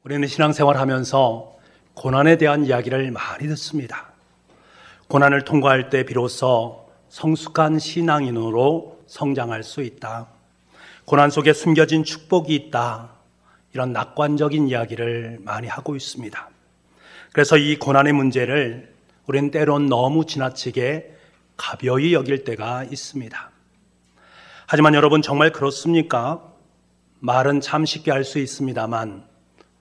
우리는 신앙생활하면서 고난에 대한 이야기를 많이 듣습니다. 고난을 통과할 때 비로소 성숙한 신앙인으로 성장할 수 있다. 고난 속에 숨겨진 축복이 있다. 이런 낙관적인 이야기를 많이 하고 있습니다. 그래서 이 고난의 문제를 우리는 때론 너무 지나치게 가벼이 여길 때가 있습니다. 하지만 여러분, 정말 그렇습니까? 말은 참 쉽게 할 수 있습니다만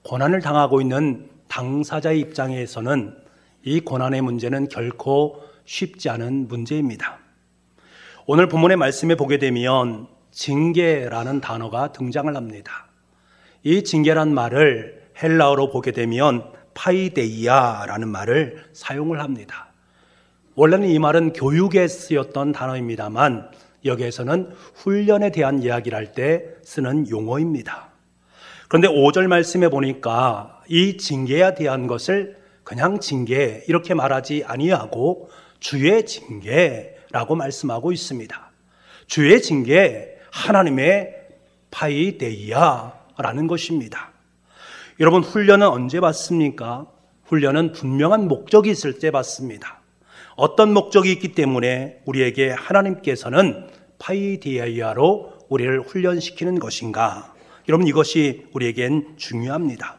고난을 당하고 있는 당사자의 입장에서는 이 고난의 문제는 결코 쉽지 않은 문제입니다. 오늘 본문의 말씀에 보게 되면 징계라는 단어가 등장을 합니다. 이 징계란 말을 헬라어로 보게 되면 파이데이아라는 말을 사용을 합니다. 원래는 이 말은 교육에 쓰였던 단어입니다만 여기에서는 훈련에 대한 이야기를 할 때 쓰는 용어입니다. 그런데 5절 말씀에 보니까 이 징계에 대한 것을 그냥 징계 이렇게 말하지 아니하고 주의 징계라고 말씀하고 있습니다. 주의 징계, 하나님의 파이데이아라는 것입니다. 여러분, 훈련은 언제 받습니까? 훈련은 분명한 목적이 있을 때 받습니다. 어떤 목적이 있기 때문에 우리에게 하나님께서는 파이데이아로 우리를 훈련시키는 것인가? 여러분, 이것이 우리에겐 중요합니다.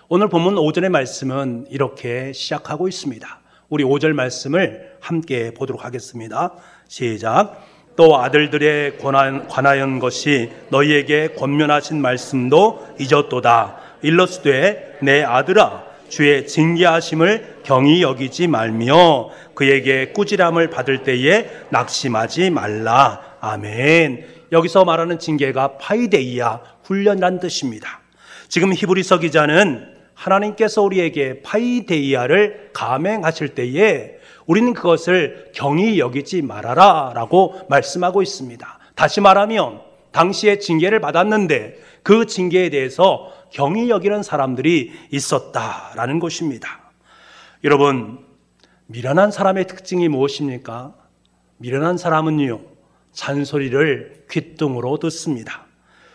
오늘 본문 5절의 말씀은 이렇게 시작하고 있습니다. 우리 5절 말씀을 함께 보도록 하겠습니다. 시작. 또 아들들의 관하연 것이 너희에게 권면하신 말씀도 잊었도다. 일러스되 내 아들아, 주의 징계하심을 경히 여기지 말며 그에게 꾸지람을 받을 때에 낙심하지 말라. 아멘. 여기서 말하는 징계가 파이데이아, 훈련이란 뜻입니다. 지금 히브리서 기자는 하나님께서 우리에게 파이데이아를 감행하실 때에 우리는 그것을 경히 여기지 말아라 라고 말씀하고 있습니다. 다시 말하면 당시에 징계를 받았는데 그 징계에 대해서 경히 여기는 사람들이 있었다라는 것입니다. 여러분, 미련한 사람의 특징이 무엇입니까? 미련한 사람은요, 잔소리를 귓등으로 듣습니다.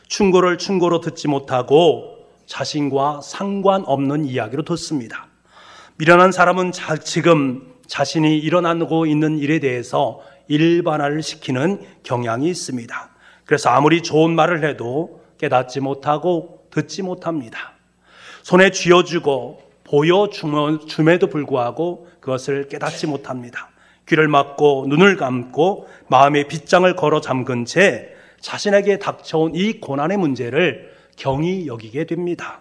충고를 충고로 듣지 못하고 자신과 상관없는 이야기로 듣습니다. 미련한 사람은 지금 자신이 일어나고 있는 일에 대해서 일반화를 시키는 경향이 있습니다. 그래서 아무리 좋은 말을 해도 깨닫지 못하고 듣지 못합니다. 손에 쥐어주고 보여줌에도 불구하고 그것을 깨닫지 못합니다. 귀를 막고 눈을 감고 마음의 빗장을 걸어 잠근 채 자신에게 닥쳐온 이 고난의 문제를 경히 여기게 됩니다.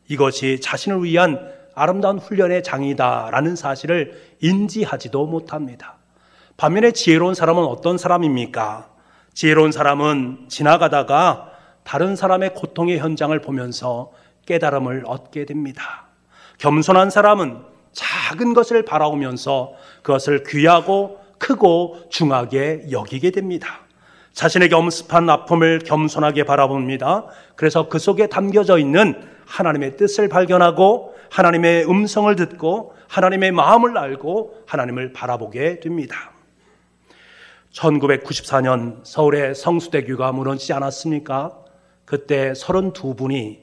이것이 자신을 위한 아름다운 훈련의 장이다라는 사실을 인지하지도 못합니다. 반면에 지혜로운 사람은 어떤 사람입니까? 지혜로운 사람은 지나가다가 다른 사람의 고통의 현장을 보면서 깨달음을 얻게 됩니다. 겸손한 사람은 작은 것을 바라보면서 그것을 귀하고 크고 중하게 여기게 됩니다. 자신에게 엄습한 아픔을 겸손하게 바라봅니다. 그래서 그 속에 담겨져 있는 하나님의 뜻을 발견하고 하나님의 음성을 듣고 하나님의 마음을 알고 하나님을 바라보게 됩니다. 1994년 서울의 성수대교가 무너지지 않았습니까? 그때 32분이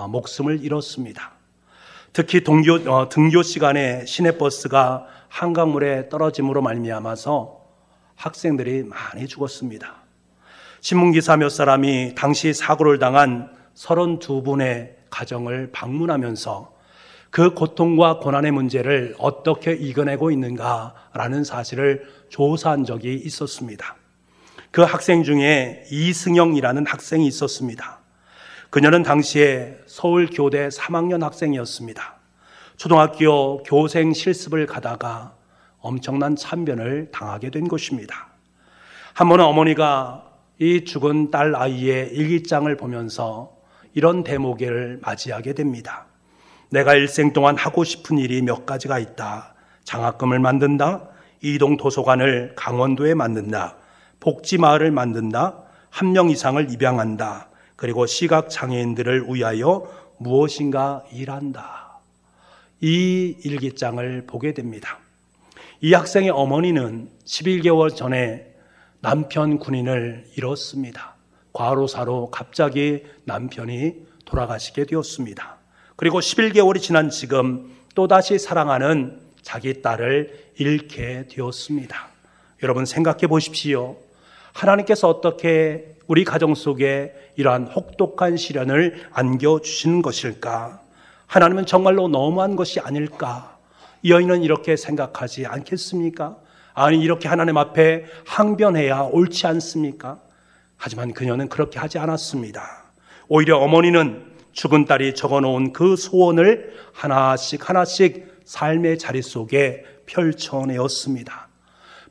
목숨을 잃었습니다. 특히 등교 시간에 시내버스가 한강물에 떨어짐으로 말미암아서 학생들이 많이 죽었습니다. 신문기사 몇 사람이 당시 사고를 당한 32분의 가정을 방문하면서 그 고통과 고난의 문제를 어떻게 이겨내고 있는가라는 사실을 조사한 적이 있었습니다. 그 학생 중에 이승영이라는 학생이 있었습니다. 그녀는 당시에 서울교대 3학년 학생이었습니다. 초등학교 교생 실습을 가다가 엄청난 참변을 당하게 된 것입니다. 한 번은 어머니가 이 죽은 딸 아이의 일기장을 보면서 이런 대목을 맞이하게 됩니다. 내가 일생 동안 하고 싶은 일이 몇 가지가 있다. 장학금을 만든다. 이동 도서관을 강원도에 만든다. 복지마을을 만든다. 1명 이상을 입양한다. 그리고 시각장애인들을 위하여 무엇인가 일한다. 이 일기장을 보게 됩니다. 이 학생의 어머니는 11개월 전에 남편 군인을 잃었습니다. 과로사로 갑자기 남편이 돌아가시게 되었습니다. 그리고 11개월이 지난 지금 또다시 사랑하는 자기 딸을 잃게 되었습니다. 여러분 생각해 보십시오. 하나님께서 어떻게 우리 가정 속에 이러한 혹독한 시련을 안겨주시는 것일까? 하나님은 정말로 너무한 것이 아닐까? 이 여인은 이렇게 생각하지 않겠습니까? 아니, 이렇게 하나님 앞에 항변해야 옳지 않습니까? 하지만 그녀는 그렇게 하지 않았습니다. 오히려 어머니는 죽은 딸이 적어놓은 그 소원을 하나씩 삶의 자리 속에 펼쳐내었습니다.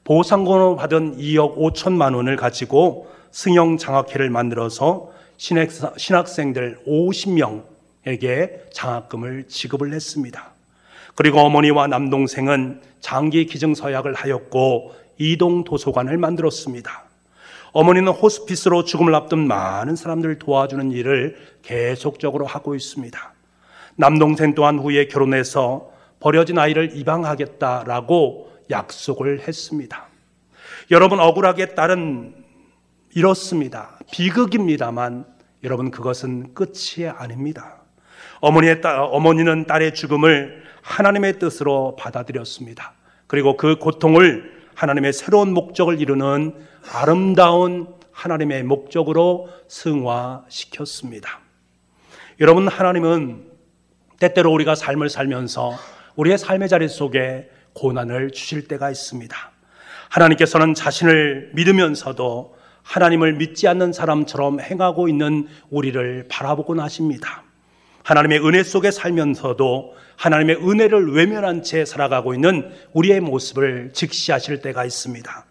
보상금으로 받은 2억 5천만 원을 가지고 승영장학회를 만들어서 신학생들 50명에게 장학금을 지급을 했습니다. 그리고 어머니와 남동생은 장기 기증서약을 하였고 이동 도서관을 만들었습니다. 어머니는 호스피스로 죽음을 앞둔 많은 사람들을 도와주는 일을 계속적으로 하고 있습니다. 남동생 또한 후에 결혼해서 버려진 아이를 입양하겠다라고 약속을 했습니다. 여러분, 억울하게 딸은 이렇습니다. 비극입니다만 여러분, 그것은 끝이 아닙니다. 어머니는 딸의 죽음을 하나님의 뜻으로 받아들였습니다. 그리고 그 고통을 하나님의 새로운 목적을 이루는 아름다운 하나님의 목적으로 승화시켰습니다. 여러분, 하나님은 때때로 우리가 삶을 살면서 우리의 삶의 자리 속에 고난을 주실 때가 있습니다. 하나님께서는 자신을 믿으면서도 하나님을 믿지 않는 사람처럼 행하고 있는 우리를 바라보곤 하십니다. 하나님의 은혜 속에 살면서도 하나님의 은혜를 외면한 채 살아가고 있는 우리의 모습을 직시하실 때가 있습니다.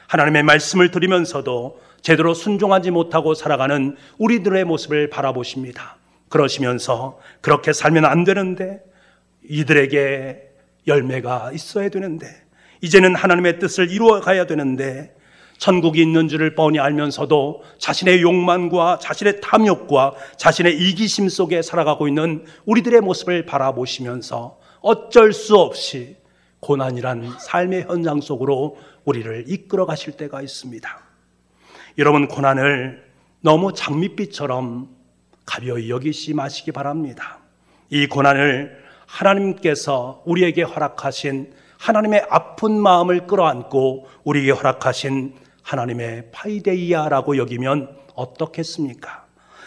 하나님의 말씀을 들으면서도 제대로 순종하지 못하고 살아가는 우리들의 모습을 바라보십니다. 그러시면서 그렇게 살면 안 되는데, 이들에게 열매가 있어야 되는데, 이제는 하나님의 뜻을 이루어 가야 되는데, 천국이 있는 줄을 뻔히 알면서도 자신의 욕망과 자신의 탐욕과 자신의 이기심 속에 살아가고 있는 우리들의 모습을 바라보시면서 어쩔 수 없이 고난이란 삶의 현장 속으로 우리를 이끌어 가실 때가 있습니다. 여러분, 고난을 너무 장밋빛처럼 가벼이 여기시 마시기 바랍니다. 이 고난을 하나님께서 우리에게 허락하신 하나님의 아픈 마음을 끌어안고 우리에게 허락하신 하나님의 파이데이아라고 여기면 어떻겠습니까?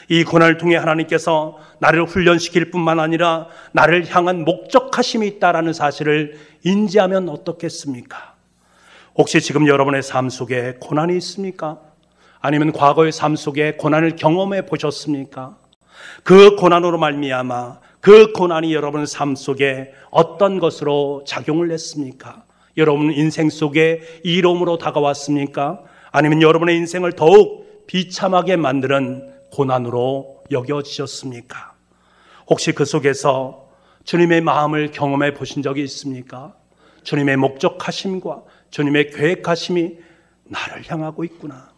이 고난을 통해 하나님께서 나를 훈련시킬 뿐만 아니라 나를 향한 목적하심이 있다라는 사실을 인지하면 어떻겠습니까? 혹시 지금 여러분의 삶 속에 고난이 있습니까? 아니면 과거의 삶 속에 고난을 경험해 보셨습니까? 그 고난으로 말미암아 그 고난이 여러분 삶 속에 어떤 것으로 작용을 했습니까? 여러분 인생 속에 이로움으로 다가왔습니까? 아니면 여러분의 인생을 더욱 비참하게 만드는 고난으로 여겨지셨습니까? 혹시 그 속에서 주님의 마음을 경험해 보신 적이 있습니까? 주님의 목적하심과 주님의 계획하심이 나를 향하고 있구나,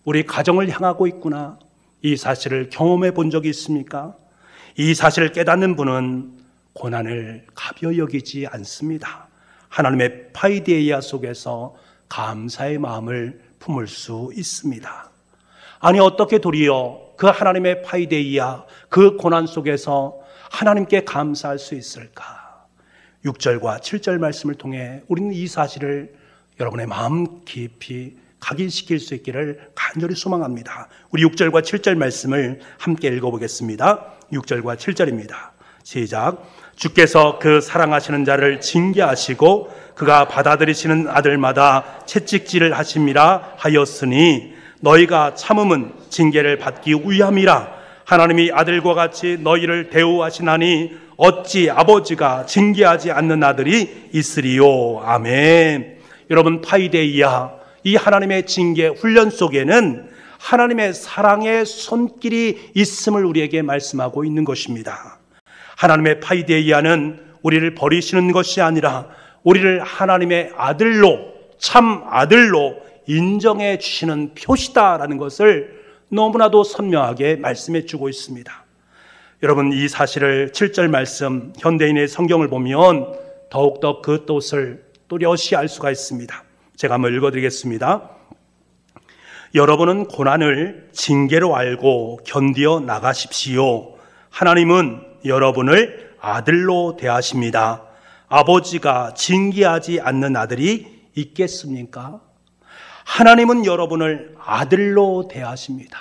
우리 가정을 향하고 있구나, 이 사실을 경험해 본 적이 있습니까? 이 사실을 깨닫는 분은 고난을 가벼이 여기지 않습니다. 하나님의 파이데이아 속에서 감사의 마음을 품을 수 있습니다. 아니, 어떻게 도리어 그 하나님의 파이데이아, 그 고난 속에서 하나님께 감사할 수 있을까? 6절과 7절 말씀을 통해 우리는 이 사실을 여러분의 마음 깊이 각인시킬 수 있기를 간절히 소망합니다. 우리 6절과 7절 말씀을 함께 읽어보겠습니다. 6절과 7절입니다. 시작. 주께서 그 사랑하시는 자를 징계하시고 그가 받아들이시는 아들마다 채찍질을 하심이라 하였으니 너희가 참음은 징계를 받기 위함이라. 하나님이 아들과 같이 너희를 대우하시나니 어찌 아버지가 징계하지 않는 아들이 있으리요. 아멘. 여러분, 파이데이아, 이 하나님의 징계 훈련 속에는 하나님의 사랑의 손길이 있음을 우리에게 말씀하고 있는 것입니다. 하나님의 파이데이아는 우리를 버리시는 것이 아니라 우리를 하나님의 아들로, 참 아들로 인정해 주시는 표시다라는 것을 너무나도 선명하게 말씀해 주고 있습니다. 여러분, 이 사실을 7절 말씀, 현대인의 성경을 보면 더욱더 그 뜻을 또렷이 알 수가 있습니다. 제가 한번 읽어드리겠습니다. 여러분은 고난을 징계로 알고 견디어 나가십시오. 하나님은 여러분을 아들로 대하십니다. 아버지가 징계하지 않는 아들이 있겠습니까? 하나님은 여러분을 아들로 대하십니다.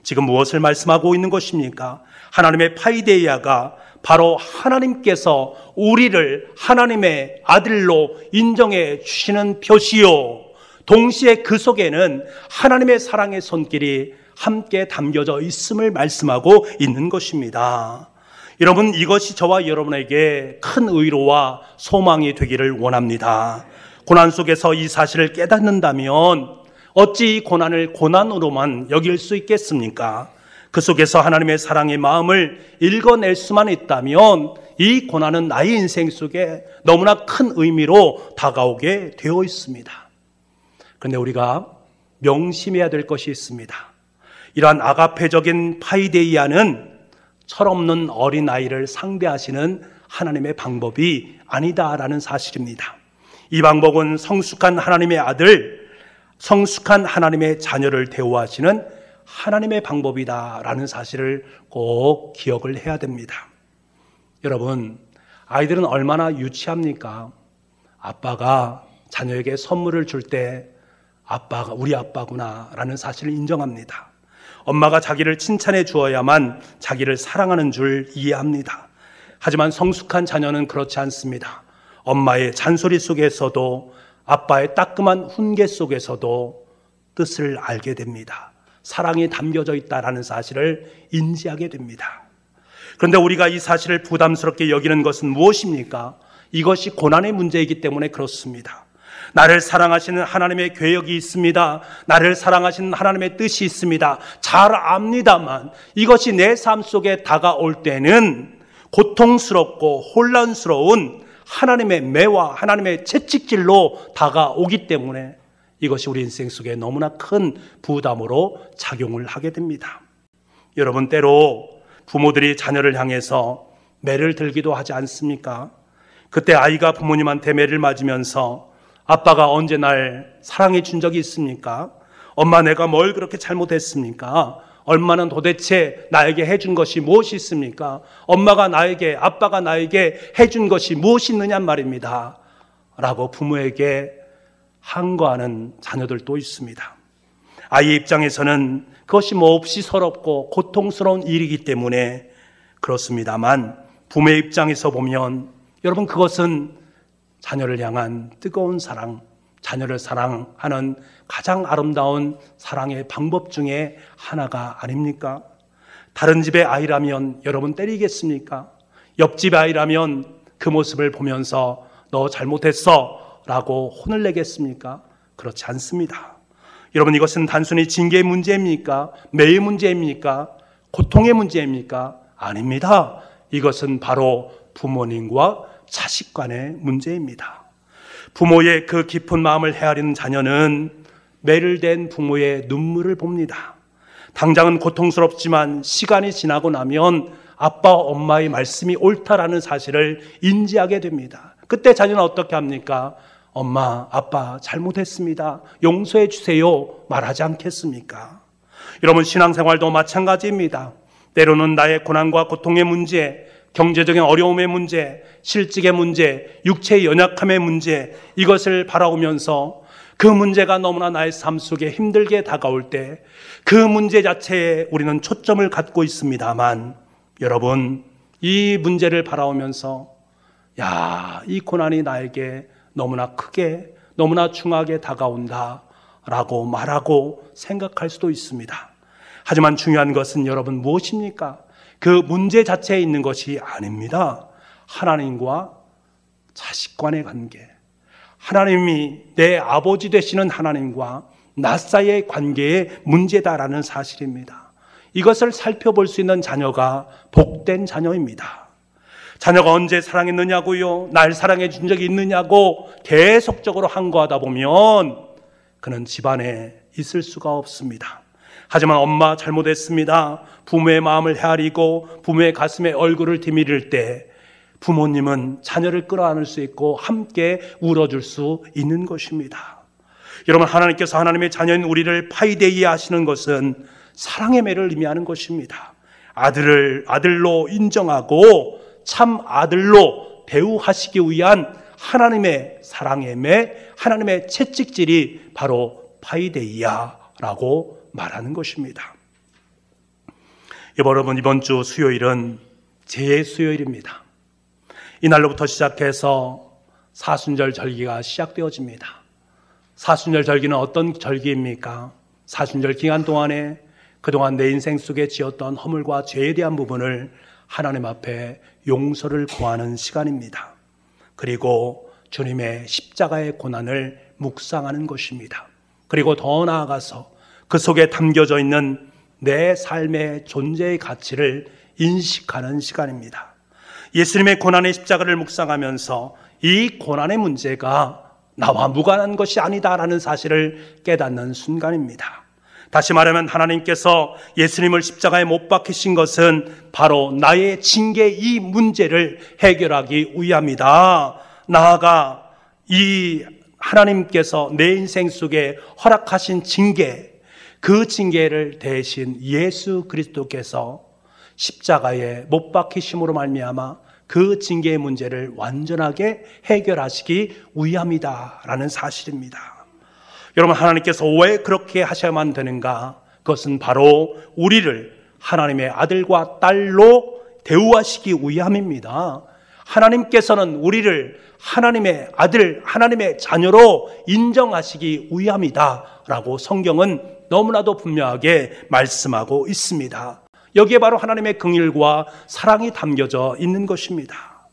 지금 무엇을 말씀하고 있는 것입니까? 하나님의 파이데이아가 바로 하나님께서 우리를 하나님의 아들로 인정해 주시는 표시요, 동시에 그 속에는 하나님의 사랑의 손길이 함께 담겨져 있음을 말씀하고 있는 것입니다. 여러분, 이것이 저와 여러분에게 큰 의로와 소망이 되기를 원합니다. 고난 속에서 이 사실을 깨닫는다면 어찌 이 고난을 고난으로만 여길 수 있겠습니까? 그 속에서 하나님의 사랑의 마음을 읽어낼 수만 있다면 이 고난은 나의 인생 속에 너무나 큰 의미로 다가오게 되어 있습니다. 그런데 우리가 명심해야 될 것이 있습니다. 이러한 아가페적인 파이데이아는 철없는 어린아이를 상대하시는 하나님의 방법이 아니다라는 사실입니다. 이 방법은 성숙한 하나님의 아들, 성숙한 하나님의 자녀를 대우하시는 하나님의 방법이다라는 사실을 꼭 기억을 해야 됩니다. 여러분, 아이들은 얼마나 유치합니까? 아빠가 자녀에게 선물을 줄 때 아빠가 우리 아빠구나라는 사실을 인정합니다. 엄마가 자기를 칭찬해 주어야만 자기를 사랑하는 줄 이해합니다. 하지만 성숙한 자녀는 그렇지 않습니다. 엄마의 잔소리 속에서도 아빠의 따끔한 훈계 속에서도 뜻을 알게 됩니다. 사랑이 담겨져 있다라는 사실을 인지하게 됩니다. 그런데 우리가 이 사실을 부담스럽게 여기는 것은 무엇입니까? 이것이 고난의 문제이기 때문에 그렇습니다. 나를 사랑하시는 하나님의 계획이 있습니다. 나를 사랑하시는 하나님의 뜻이 있습니다. 잘 압니다만 이것이 내 삶 속에 다가올 때는 고통스럽고 혼란스러운 하나님의 매와 하나님의 채찍질로 다가오기 때문에 이것이 우리 인생 속에 너무나 큰 부담으로 작용을 하게 됩니다. 여러분, 때로 부모들이 자녀를 향해서 매를 들기도 하지 않습니까? 그때 아이가 부모님한테 매를 맞으면서 아빠가 언제 날 사랑해 준 적이 있습니까? 엄마, 내가 뭘 그렇게 잘못했습니까? 엄마는 도대체 나에게 해준 것이 무엇이 있습니까? 엄마가 나에게, 아빠가 나에게 해준 것이 무엇이 있느냔 말입니다. 라고 부모에게 항거하는 자녀들도 있습니다. 아이의 입장에서는 그것이 몹시 서럽고 고통스러운 일이기 때문에 그렇습니다만 부모의 입장에서 보면 여러분, 그것은 자녀를 향한 뜨거운 사랑, 자녀를 사랑하는 가장 아름다운 사랑의 방법 중에 하나가 아닙니까? 다른 집의 아이라면 여러분 때리겠습니까? 옆집 아이라면 그 모습을 보면서 너 잘못했어 라고 혼을 내겠습니까? 그렇지 않습니다. 여러분, 이것은 단순히 징계의 문제입니까? 매의 문제입니까? 고통의 문제입니까? 아닙니다. 이것은 바로 부모님과 자식 간의 문제입니다. 부모의 그 깊은 마음을 헤아리는 자녀는 매를 댄 부모의 눈물을 봅니다. 당장은 고통스럽지만 시간이 지나고 나면 아빠, 엄마의 말씀이 옳다라는 사실을 인지하게 됩니다. 그때 자녀는 어떻게 합니까? 엄마, 아빠 잘못했습니다. 용서해 주세요. 말하지 않겠습니까? 여러분, 신앙생활도 마찬가지입니다. 때로는 나의 고난과 고통의 문제, 경제적인 어려움의 문제, 실직의 문제, 육체의 연약함의 문제, 이것을 바라보면서 그 문제가 너무나 나의 삶 속에 힘들게 다가올 때 그 문제 자체에 우리는 초점을 갖고 있습니다만, 여러분, 이 문제를 바라보면서 이 고난이 나에게 너무나 크게, 너무나 중하게 다가온다 라고 말하고 생각할 수도 있습니다. 하지만 중요한 것은 여러분 무엇입니까? 그 문제 자체에 있는 것이 아닙니다. 하나님과 자식 간의 관계, 하나님이 내 아버지 되시는 하나님과 나 사이의 관계의 문제다라는 사실입니다. 이것을 살펴볼 수 있는 자녀가 복된 자녀입니다. 자녀가 언제 사랑했느냐고요? 날 사랑해 준 적이 있느냐고 계속적으로 항거하다 보면 그는 집안에 있을 수가 없습니다. 하지만 엄마 잘못했습니다. 부모의 마음을 헤아리고 부모의 가슴에 얼굴을 디밀릴 때 부모님은 자녀를 끌어안을 수 있고 함께 울어줄 수 있는 것입니다. 여러분, 하나님께서 하나님의 자녀인 우리를 파이데이아 하시는 것은 사랑의 매를 의미하는 것입니다. 아들로 인정하고 참 아들로 대우하시기 위한 하나님의 사랑의 매, 하나님의 채찍질이 바로 파이데이아라고 말하는 것입니다. 여러분, 이번 주 수요일은 제수요일입니다. 이날로부터 시작해서 사순절 절기가 시작되어집니다. 사순절 절기는 어떤 절기입니까? 사순절 기간 동안에 그동안 내 인생 속에 지었던 허물과 죄에 대한 부분을 하나님 앞에 용서를 구하는 시간입니다. 그리고 주님의 십자가의 고난을 묵상하는 것입니다. 그리고 더 나아가서 그 속에 담겨져 있는 내 삶의 존재의 가치를 인식하는 시간입니다. 예수님의 고난의 십자가를 묵상하면서 이 고난의 문제가 나와 무관한 것이 아니다라는 사실을 깨닫는 순간입니다. 다시 말하면 하나님께서 예수님을 십자가에 못 박히신 것은 바로 나의 징계 이 문제를 해결하기 위함이다. 나아가 이 하나님께서 내 인생 속에 허락하신 징계, 그 징계를 대신 예수 그리스도께서 십자가에 못 박히심으로 말미암아 그 징계의 문제를 완전하게 해결하시기 위함이다라는 사실입니다. 여러분, 하나님께서 왜 그렇게 하셔야만 되는가? 그것은 바로 우리를 하나님의 아들과 딸로 대우하시기 위함입니다. 하나님께서는 우리를 하나님의 아들, 하나님의 자녀로 인정하시기 위함이다라고 성경은 너무나도 분명하게 말씀하고 있습니다. 여기에 바로 하나님의 긍휼과 사랑이 담겨져 있는 것입니다.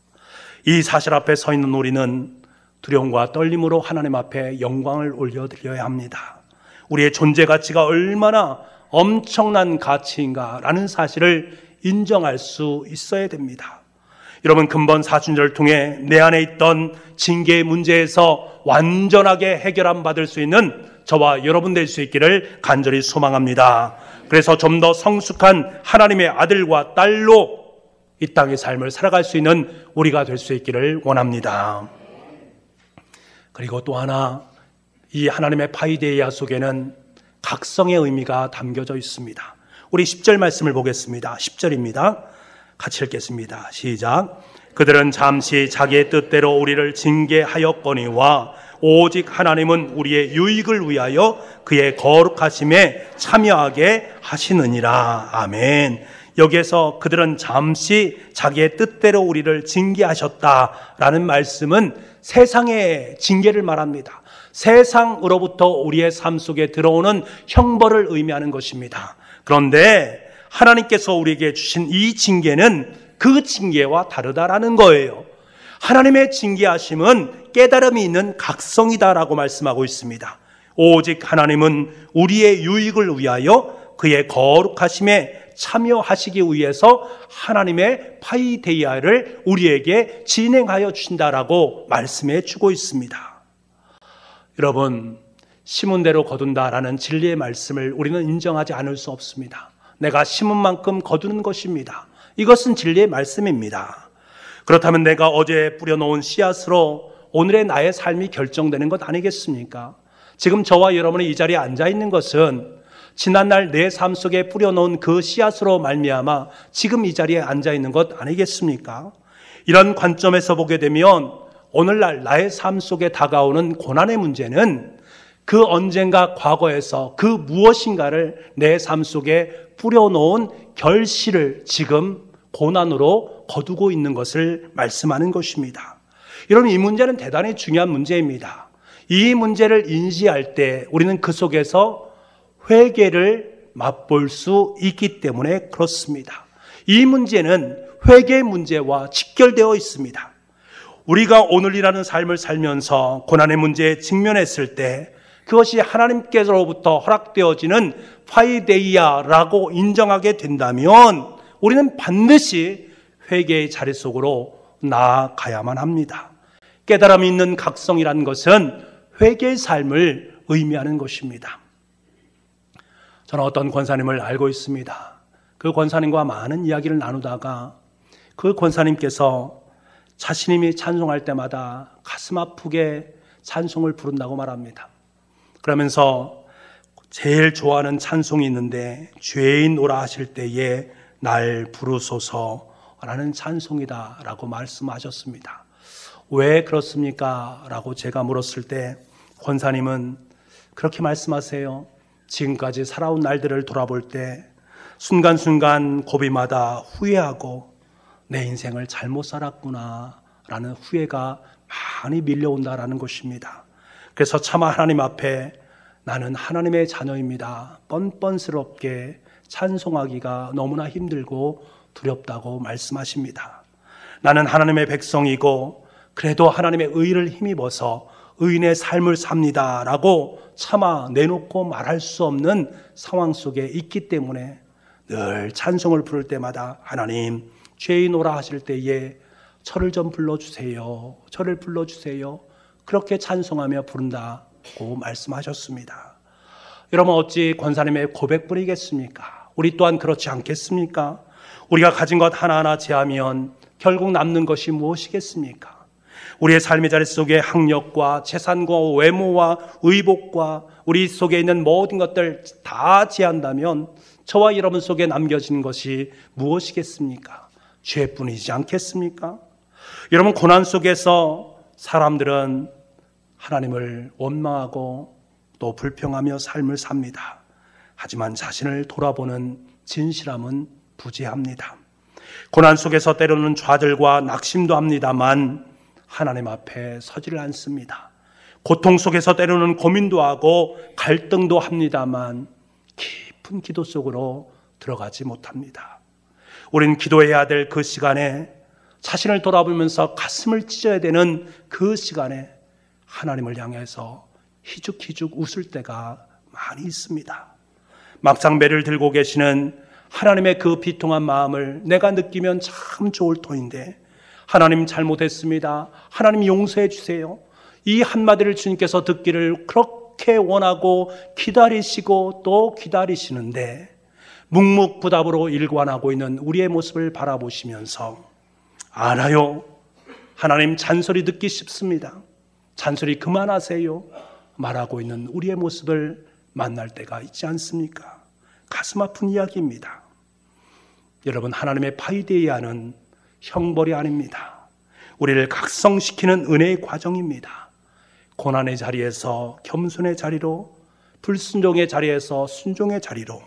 이 사실 앞에 서 있는 우리는 두려움과 떨림으로 하나님 앞에 영광을 올려드려야 합니다. 우리의 존재 가치가 얼마나 엄청난 가치인가라는 사실을 인정할 수 있어야 됩니다. 여러분, 근본 사순절을 통해 내 안에 있던 징계의 문제에서 완전하게 해결함 받을 수 있는 저와 여러분 될 수 있기를 간절히 소망합니다. 그래서 좀 더 성숙한 하나님의 아들과 딸로 이 땅의 삶을 살아갈 수 있는 우리가 될 수 있기를 원합니다. 그리고 또 하나, 이 하나님의 파이데이아 속에는 각성의 의미가 담겨져 있습니다. 우리 10절 말씀을 보겠습니다. 10절입니다. 같이 읽겠습니다. 시작. 그들은 잠시 자기의 뜻대로 우리를 징계하였거니와 오직 하나님은 우리의 유익을 위하여 그의 거룩하심에 참여하게 하시느니라. 아멘. 여기에서 그들은 잠시 자기의 뜻대로 우리를 징계하셨다라는 말씀은 세상의 징계를 말합니다. 세상으로부터 우리의 삶 속에 들어오는 형벌을 의미하는 것입니다. 그런데 하나님께서 우리에게 주신 이 징계는 그 징계와 다르다라는 거예요. 하나님의 징계하심은 깨달음이 있는 각성이다라고 말씀하고 있습니다. 오직 하나님은 우리의 유익을 위하여 그의 거룩하심에 참여하시기 위해서 하나님의 파이데이아를 우리에게 진행하여 주신다라고 말씀해 주고 있습니다. 여러분, 심은 대로 거둔다라는 진리의 말씀을 우리는 인정하지 않을 수 없습니다. 내가 심은 만큼 거두는 것입니다. 이것은 진리의 말씀입니다. 그렇다면 내가 어제 뿌려놓은 씨앗으로 오늘의 나의 삶이 결정되는 것 아니겠습니까? 지금 저와 여러분이 이 자리에 앉아 있는 것은 지난날 내 삶 속에 뿌려놓은 그 씨앗으로 말미암아 지금 이 자리에 앉아 있는 것 아니겠습니까? 이런 관점에서 보게 되면 오늘날 나의 삶 속에 다가오는 고난의 문제는 그 언젠가 과거에서 그 무엇인가를 내 삶 속에 뿌려놓은 결실을 지금 고난으로 거두고 있는 것을 말씀하는 것입니다. 여러분, 이 문제는 대단히 중요한 문제입니다. 이 문제를 인지할 때 우리는 그 속에서 회개를 맛볼 수 있기 때문에 그렇습니다. 이 문제는 회개의 문제와 직결되어 있습니다. 우리가 오늘이라는 삶을 살면서 고난의 문제에 직면했을 때 그것이 하나님께서로부터 허락되어지는 파이데이아라고 인정하게 된다면 우리는 반드시 회개의 자리 속으로 나아가야만 합니다. 깨달음이 있는 각성이라는 것은 회개의 삶을 의미하는 것입니다. 저는 어떤 권사님을 알고 있습니다. 그 권사님과 많은 이야기를 나누다가 그 권사님께서 자신이 찬송할 때마다 가슴 아프게 찬송을 부른다고 말합니다. 그러면서 제일 좋아하는 찬송이 있는데 죄인 오라 하실 때에 날 부르소서라는 찬송이다라고 말씀하셨습니다. 왜 그렇습니까? 라고 제가 물었을 때 권사님은 그렇게 말씀하세요. 지금까지 살아온 날들을 돌아볼 때 순간순간 고비마다 후회하고 내 인생을 잘못 살았구나 라는 후회가 많이 밀려온다라는 것입니다. 그래서 차마 하나님 앞에 나는 하나님의 자녀입니다. 뻔뻔스럽게 찬송하기가 너무나 힘들고 두렵다고 말씀하십니다. 나는 하나님의 백성이고 그래도 하나님의 의를 힘입어서 의인의 삶을 삽니다 라고 차마 내놓고 말할 수 없는 상황 속에 있기 때문에 늘 찬송을 부를 때마다 하나님 죄인오라 하실 때에 저를 좀 불러주세요. 저를 불러주세요. 그렇게 찬송하며 부른다고 말씀하셨습니다. 여러분 어찌 권사님의 고백뿐이겠습니까? 우리 또한 그렇지 않겠습니까? 우리가 가진 것 하나하나 제하면 결국 남는 것이 무엇이겠습니까? 우리의 삶의 자리 속에 학력과 재산과 외모와 의복과 우리 속에 있는 모든 것들 다 제한다면 저와 여러분 속에 남겨진 것이 무엇이겠습니까? 죄뿐이지 않겠습니까? 여러분 고난 속에서 사람들은 하나님을 원망하고 또 불평하며 삶을 삽니다. 하지만 자신을 돌아보는 진실함은 부재합니다. 고난 속에서 때로는 좌절과 낙심도 합니다만 하나님 앞에 서지를 않습니다. 고통 속에서 때로는 고민도 하고 갈등도 합니다만 깊은 기도 속으로 들어가지 못합니다. 우리는 기도해야 될 그 시간에 자신을 돌아보면서 가슴을 찢어야 되는 그 시간에 하나님을 향해서 희죽희죽 웃을 때가 많이 있습니다. 막상 매를 들고 계시는 하나님의 그 비통한 마음을 내가 느끼면 참 좋을 터인데 하나님 잘못했습니다. 하나님 용서해 주세요. 이 한마디를 주님께서 듣기를 그렇게 원하고 기다리시고 또 기다리시는데 묵묵부답으로 일관하고 있는 우리의 모습을 바라보시면서 알아요. 하나님 잔소리 듣기 쉽습니다. 잔소리 그만하세요. 말하고 있는 우리의 모습을 만날 때가 있지 않습니까? 가슴 아픈 이야기입니다. 여러분 하나님의 파이되어야 하는 형벌이 아닙니다. 우리를 각성시키는 은혜의 과정입니다. 고난의 자리에서 겸손의 자리로, 불순종의 자리에서 순종의 자리로,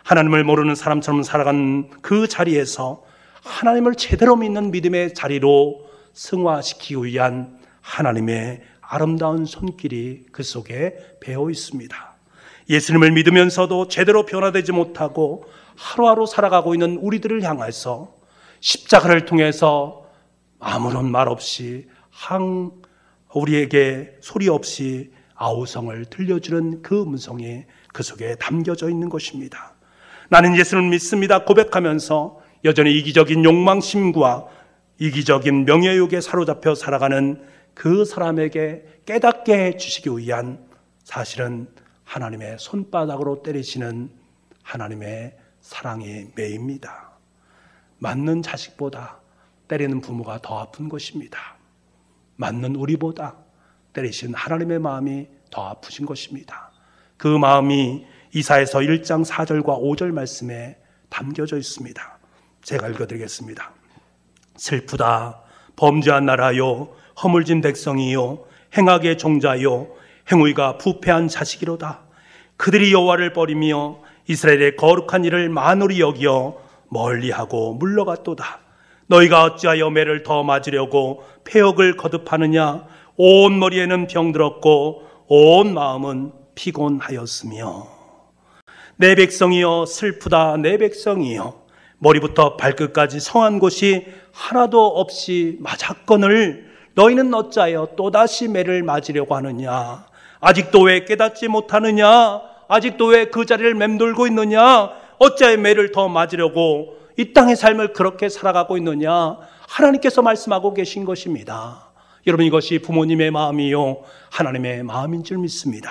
하나님을 모르는 사람처럼 살아가는 그 자리에서 하나님을 제대로 믿는 믿음의 자리로 승화시키기 위한 하나님의 아름다운 손길이 그 속에 배어 있습니다. 예수님을 믿으면서도 제대로 변화되지 못하고 하루하루 살아가고 있는 우리들을 향해서 십자가를 통해서 아무런 말 없이 우리에게 소리 없이 아우성을 들려주는 그 음성이 그 속에 담겨져 있는 것입니다. 나는 예수를 믿습니다 고백하면서 여전히 이기적인 욕망심과 이기적인 명예욕에 사로잡혀 살아가는 그 사람에게 깨닫게 해주시기 위한 사실은 하나님의 손바닥으로 때리시는 하나님의 사랑의 매입니다. 맞는 자식보다 때리는 부모가 더 아픈 것입니다. 맞는 우리보다 때리신 하나님의 마음이 더 아프신 것입니다. 그 마음이 이사야서 1장 4절과 5절 말씀에 담겨져 있습니다. 제가 읽어드리겠습니다. 슬프다 범죄한 나라요 허물진 백성이요 행악의 종자요 행위가 부패한 자식이로다. 그들이 여호와를 버리며 이스라엘의 거룩한 일을 만홀히 여기어 멀리하고 물러갔도다. 너희가 어찌하여 매를 더 맞으려고 폐역을 거듭하느냐. 온 머리에는 병들었고 온 마음은 피곤하였으며. 내 백성이여 슬프다. 내 백성이여 머리부터 발끝까지 성한 곳이 하나도 없이 맞았거늘 너희는 어찌하여 또다시 매를 맞으려고 하느냐. 아직도 왜 깨닫지 못하느냐. 아직도 왜 그 자리를 맴돌고 있느냐. 어찌하여 매를 더 맞으려고 이 땅의 삶을 그렇게 살아가고 있느냐. 하나님께서 말씀하고 계신 것입니다. 여러분 이것이 부모님의 마음이요 하나님의 마음인 줄 믿습니다.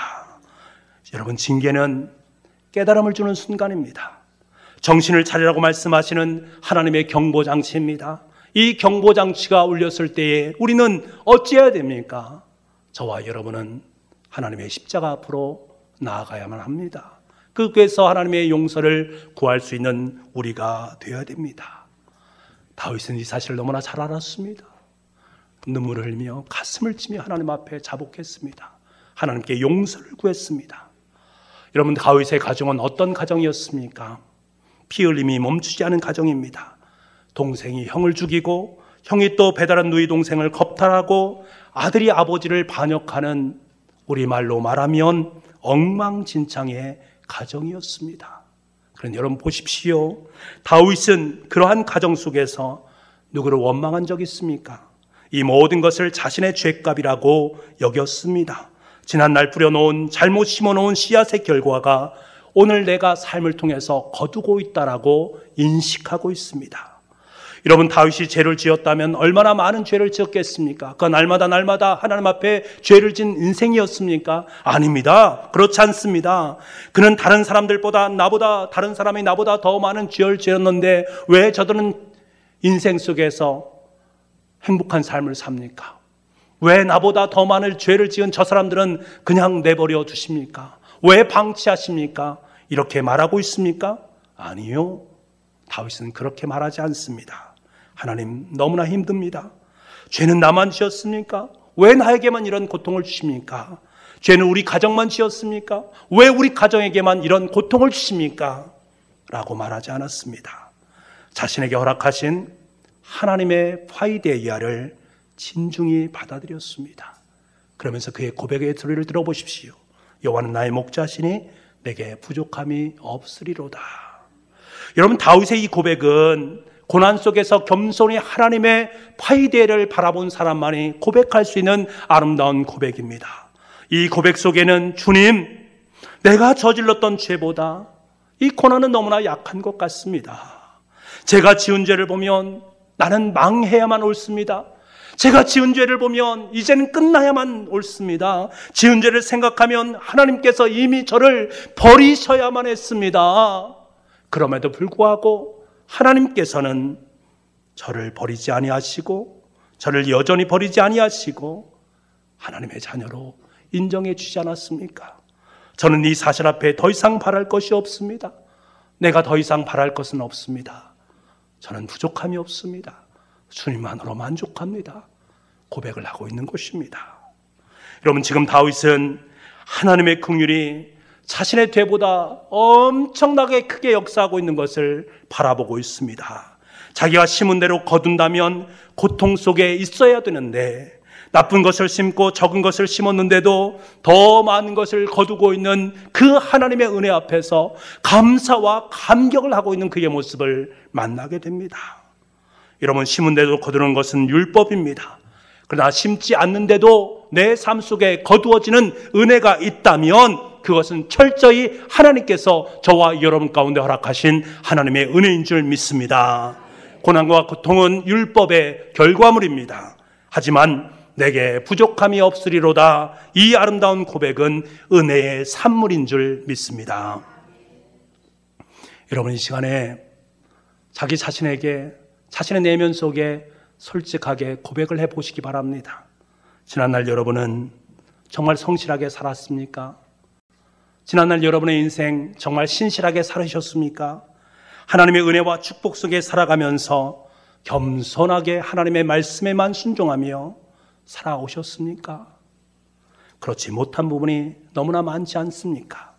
여러분 징계는 깨달음을 주는 순간입니다. 정신을 차리라고 말씀하시는 하나님의 경보장치입니다. 이 경보장치가 울렸을 때에 우리는 어찌해야 됩니까? 저와 여러분은 하나님의 십자가 앞으로 나아가야만 합니다. 그에서 하나님의 용서를 구할 수 있는 우리가 되어야 됩니다. 다윗은 이 사실을 너무나 잘 알았습니다. 눈물을 흘리며 가슴을 치며 하나님 앞에 자복했습니다. 하나님께 용서를 구했습니다. 여러분, 다윗의 가정은 어떤 가정이었습니까? 피 흘림이 멈추지 않은 가정입니다. 동생이 형을 죽이고 형이 또 배다른 누이 동생을 겁탈하고 아들이 아버지를 반역하는, 우리말로 말하면 엉망진창의 가정이었습니다. 그런데 여러분 보십시오. 다윗은 그러한 가정 속에서 누구를 원망한 적이 있습니까? 이 모든 것을 자신의 죄값이라고 여겼습니다. 지난날 뿌려놓은, 잘못 심어놓은 씨앗의 결과가 오늘 내가 삶을 통해서 거두고 있다라고 인식하고 있습니다. 여러분, 다윗이 죄를 지었다면 얼마나 많은 죄를 지었겠습니까? 그 날마다 하나님 앞에 죄를 진 인생이었습니까? 아닙니다. 그렇지 않습니다. 그는 다른 사람들보다 다른 사람이 나보다 더 많은 죄를 지었는데 왜 저들은 인생 속에서 행복한 삶을 삽니까? 왜 나보다 더 많은 죄를 지은 저 사람들은 그냥 내버려 두십니까? 왜 방치하십니까? 이렇게 말하고 있습니까? 아니요. 다윗은 그렇게 말하지 않습니다. 하나님, 너무나 힘듭니다. 죄는 나만 지었습니까? 왜 나에게만 이런 고통을 주십니까? 죄는 우리 가정만 지었습니까? 왜 우리 가정에게만 이런 고통을 주십니까? 라고 말하지 않았습니다. 자신에게 허락하신 하나님의 파이데이아를 진중히 받아들였습니다. 그러면서 그의 고백의 소리를 들어보십시오. 여호와는 나의 목자시니 내게 부족함이 없으리로다. 여러분, 다윗의 이 고백은 고난 속에서 겸손히 하나님의 파이데를 바라본 사람만이 고백할 수 있는 아름다운 고백입니다. 이 고백 속에는 주님, 내가 저질렀던 죄보다 이 고난은 너무나 약한 것 같습니다. 제가 지은 죄를 보면 나는 망해야만 옳습니다. 제가 지은 죄를 보면 이제는 끝나야만 옳습니다. 지은 죄를 생각하면 하나님께서 이미 저를 버리셔야만 했습니다. 그럼에도 불구하고 하나님께서는 저를 버리지 아니하시고 저를 여전히 버리지 아니하시고 하나님의 자녀로 인정해 주지 않았습니까? 저는 이 사실 앞에 더 이상 바랄 것이 없습니다. 내가 더 이상 바랄 것은 없습니다. 저는 부족함이 없습니다. 주님만으로 만족합니다. 고백을 하고 있는 것입니다. 여러분, 지금 다윗은 하나님의 긍휼이 자신의 죄보다 엄청나게 크게 역사하고 있는 것을 바라보고 있습니다. 자기가 심은 대로 거둔다면 고통 속에 있어야 되는데 나쁜 것을 심고 적은 것을 심었는데도 더 많은 것을 거두고 있는 그 하나님의 은혜 앞에서 감사와 감격을 하고 있는 그의 모습을 만나게 됩니다. 여러분, 심은 대로 거두는 것은 율법입니다. 그러나 심지 않는데도 내 삶 속에 거두어지는 은혜가 있다면 그것은 철저히 하나님께서 저와 여러분 가운데 허락하신 하나님의 은혜인 줄 믿습니다. 고난과 고통은 율법의 결과물입니다. 하지만 내게 부족함이 없으리로다, 이 아름다운 고백은 은혜의 산물인 줄 믿습니다. 여러분, 이 시간에 자기 자신에게 자신의 내면 속에 솔직하게 고백을 해보시기 바랍니다. 지난날 여러분은 정말 성실하게 살았습니까? 지난날 여러분의 인생 정말 신실하게 살으셨습니까? 하나님의 은혜와 축복 속에 살아가면서 겸손하게 하나님의 말씀에만 순종하며 살아오셨습니까? 그렇지 못한 부분이 너무나 많지 않습니까?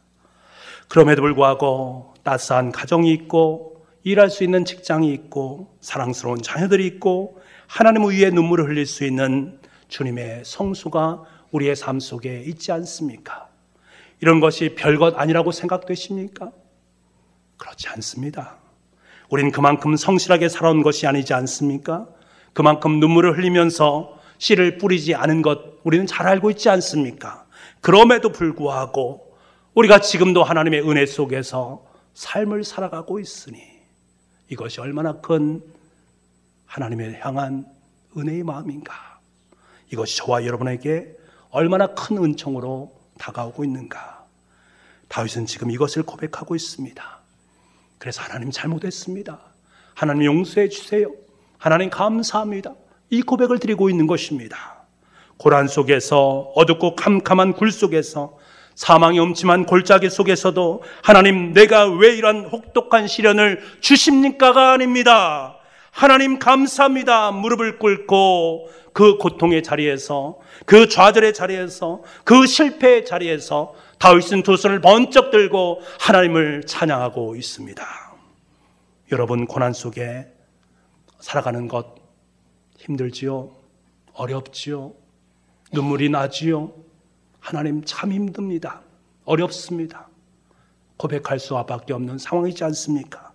그럼에도 불구하고 따스한 가정이 있고 일할 수 있는 직장이 있고 사랑스러운 자녀들이 있고 하나님 위에 눈물을 흘릴 수 있는 주님의 성수가 우리의 삶 속에 있지 않습니까? 이런 것이 별것 아니라고 생각되십니까? 그렇지 않습니다. 우린 그만큼 성실하게 살아온 것이 아니지 않습니까? 그만큼 눈물을 흘리면서 씨를 뿌리지 않은 것 우리는 잘 알고 있지 않습니까? 그럼에도 불구하고 우리가 지금도 하나님의 은혜 속에서 삶을 살아가고 있으니 이것이 얼마나 큰 하나님을 향한 은혜의 마음인가? 이것이 저와 여러분에게 얼마나 큰 은총으로 다가오고 있는가? 다윗은 지금 이것을 고백하고 있습니다. 그래서 하나님 잘못했습니다. 하나님 용서해 주세요. 하나님 감사합니다. 이 고백을 드리고 있는 것입니다. 고난 속에서 어둡고 캄캄한 굴 속에서 사망의 음침한 골짜기 속에서도 하나님 내가 왜 이런 혹독한 시련을 주십니까가 아닙니다. 하나님 감사합니다. 무릎을 꿇고 그 고통의 자리에서, 그 좌절의 자리에서, 그 실패의 자리에서 다윗은 두 손을 번쩍 들고 하나님을 찬양하고 있습니다. 여러분, 고난 속에 살아가는 것 힘들지요? 어렵지요? 눈물이 나지요? 하나님 참 힘듭니다. 어렵습니다. 고백할 수밖에 없는 상황이지 않습니까?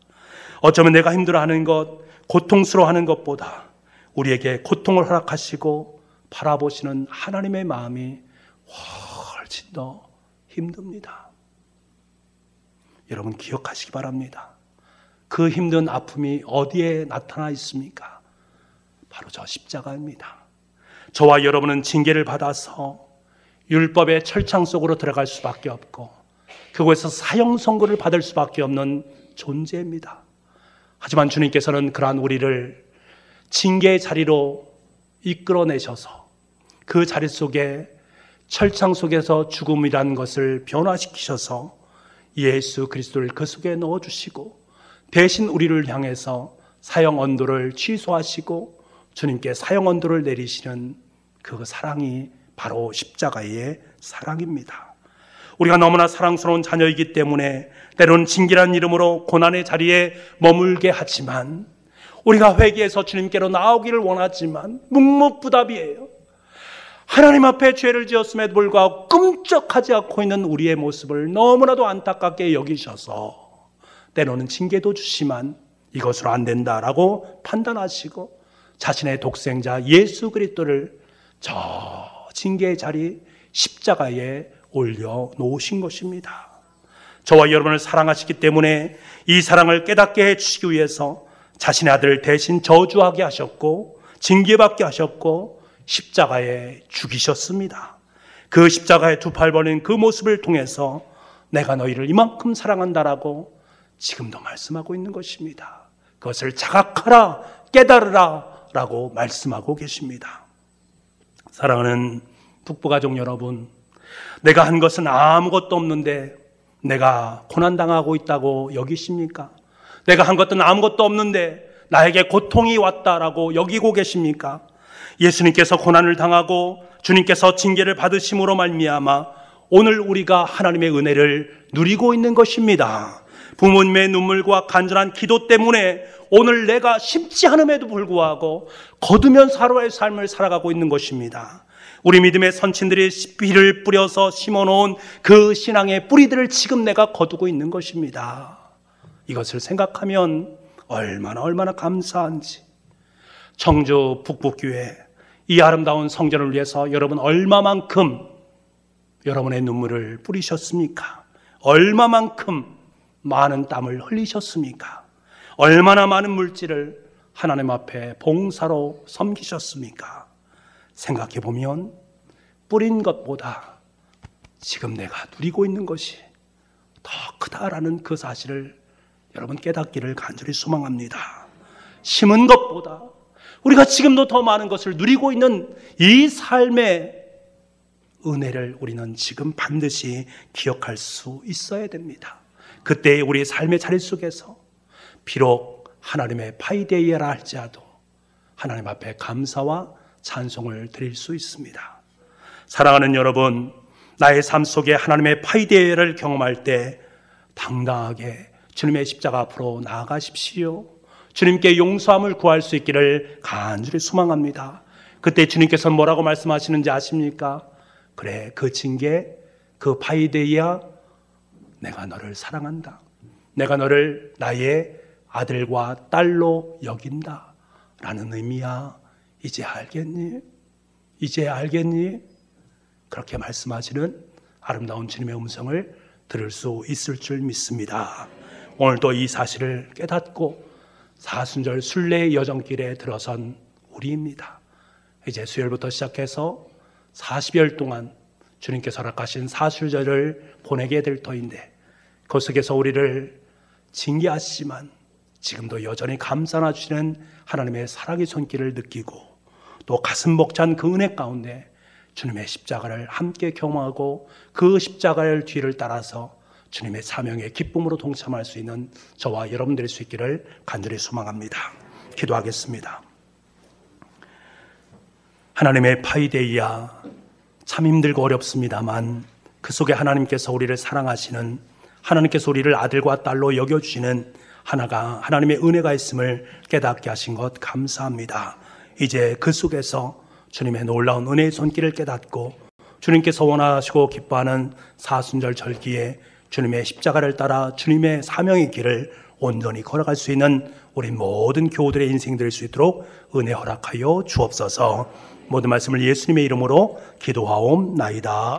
어쩌면 내가 힘들어하는 것, 고통스러워하는 것보다 우리에게 고통을 허락하시고 바라보시는 하나님의 마음이 훨씬 더 힘듭니다. 여러분 기억하시기 바랍니다. 그 힘든 아픔이 어디에 나타나 있습니까? 바로 저 십자가입니다. 저와 여러분은 징계를 받아서 율법의 철창 속으로 들어갈 수밖에 없고 그곳에서 사형 선고를 받을 수밖에 없는 존재입니다. 하지만 주님께서는 그러한 우리를 징계의 자리로 이끌어내셔서 그 자리 속에 철창 속에서 죽음이라는 것을 변화시키셔서 예수 그리스도를 그 속에 넣어주시고 대신 우리를 향해서 사형 언도를 취소하시고 주님께 사형 언도를 내리시는 그 사랑이 바로 십자가의 사랑입니다. 우리가 너무나 사랑스러운 자녀이기 때문에 때로는 징계라는 이름으로 고난의 자리에 머물게 하지만 우리가 회개해서 주님께로 나오기를 원하지만 묵묵부답이에요. 하나님 앞에 죄를 지었음에도 불구하고 끔찍하지 않고 있는 우리의 모습을 너무나도 안타깝게 여기셔서 때로는 징계도 주시만 이것으로 안 된다라고 판단하시고 자신의 독생자 예수 그리스도를 저 징계의 자리 십자가에 올려놓으신 것입니다. 저와 여러분을 사랑하시기 때문에 이 사랑을 깨닫게 해주시기 위해서 자신의 아들을 대신 저주하게 하셨고 징계받게 하셨고 십자가에 죽이셨습니다. 그 십자가에 두 팔 벌린 그 모습을 통해서 내가 너희를 이만큼 사랑한다라고 지금도 말씀하고 있는 것입니다. 그것을 자각하라, 깨달으라 라고 말씀하고 계십니다. 사랑하는 북부가족 여러분, 내가 한 것은 아무것도 없는데 내가 고난당하고 있다고 여기십니까? 내가 한 것은 아무것도 없는데 나에게 고통이 왔다라고 여기고 계십니까? 예수님께서 고난을 당하고 주님께서 징계를 받으심으로 말미암아 오늘 우리가 하나님의 은혜를 누리고 있는 것입니다. 부모님의 눈물과 간절한 기도 때문에 오늘 내가 쉽지 않음에도 불구하고 거두면 살아갈 삶을 살아가고 있는 것입니다. 우리 믿음의 선친들이 피를 뿌려서 심어놓은 그 신앙의 뿌리들을 지금 내가 거두고 있는 것입니다. 이것을 생각하면 얼마나 감사한지. 청주 북부교회 이 아름다운 성전을 위해서 여러분 얼마만큼 여러분의 눈물을 뿌리셨습니까? 얼마만큼 많은 땀을 흘리셨습니까? 얼마나 많은 물질을 하나님 앞에 봉사로 섬기셨습니까? 생각해 보면 뿌린 것보다 지금 내가 누리고 있는 것이 더 크다라는 그 사실을 여러분 깨닫기를 간절히 소망합니다. 심은 것보다 우리가 지금도 더 많은 것을 누리고 있는 이 삶의 은혜를 우리는 지금 반드시 기억할 수 있어야 됩니다. 그때 우리의 삶의 자리 속에서 비록 하나님의 파이데이라 할지라도 하나님 앞에 감사와 찬송을 드릴 수 있습니다. 사랑하는 여러분, 나의 삶 속에 하나님의 파이데이를 경험할 때 당당하게 주님의 십자가 앞으로 나아가십시오. 주님께 용서함을 구할 수 있기를 간절히 소망합니다. 그때 주님께서 뭐라고 말씀하시는지 아십니까? 그래, 그 징계, 그 파이데이야, 내가 너를 사랑한다. 내가 너를 나의 아들과 딸로 여긴다 라는 의미야. 이제 알겠니? 이제 알겠니? 그렇게 말씀하시는 아름다운 주님의 음성을 들을 수 있을 줄 믿습니다. 오늘도 이 사실을 깨닫고 사순절 순례의 여정길에 들어선 우리입니다. 이제 수요일부터 시작해서 40일 동안 주님께서 허락하신 사순절을 보내게 될 터인데 그 속에서 우리를 징계하시지만 지금도 여전히 감싸나 주시는 하나님의 사랑의 손길을 느끼고 또 가슴 벅찬 그 은혜 가운데 주님의 십자가를 함께 경험하고 그 십자가를 뒤를 따라서 주님의 사명의 기쁨으로 동참할 수 있는 저와 여러분 될 수 있기를 간절히 소망합니다. 기도하겠습니다. 하나님의 파이데이야, 참 힘들고 어렵습니다만 그 속에 하나님께서 우리를 사랑하시는, 하나님께서 우리를 아들과 딸로 여겨주시는 하나님의 은혜가 있음을 깨닫게 하신 것 감사합니다. 이제 그 속에서 주님의 놀라운 은혜의 손길을 깨닫고 주님께서 원하시고 기뻐하는 사순절 절기에 주님의 십자가를 따라 주님의 사명의 길을 온전히 걸어갈 수 있는 우리 모든 교우들의 인생 될 수 있도록 은혜 허락하여 주옵소서. 모든 말씀을 예수님의 이름으로 기도하옵나이다.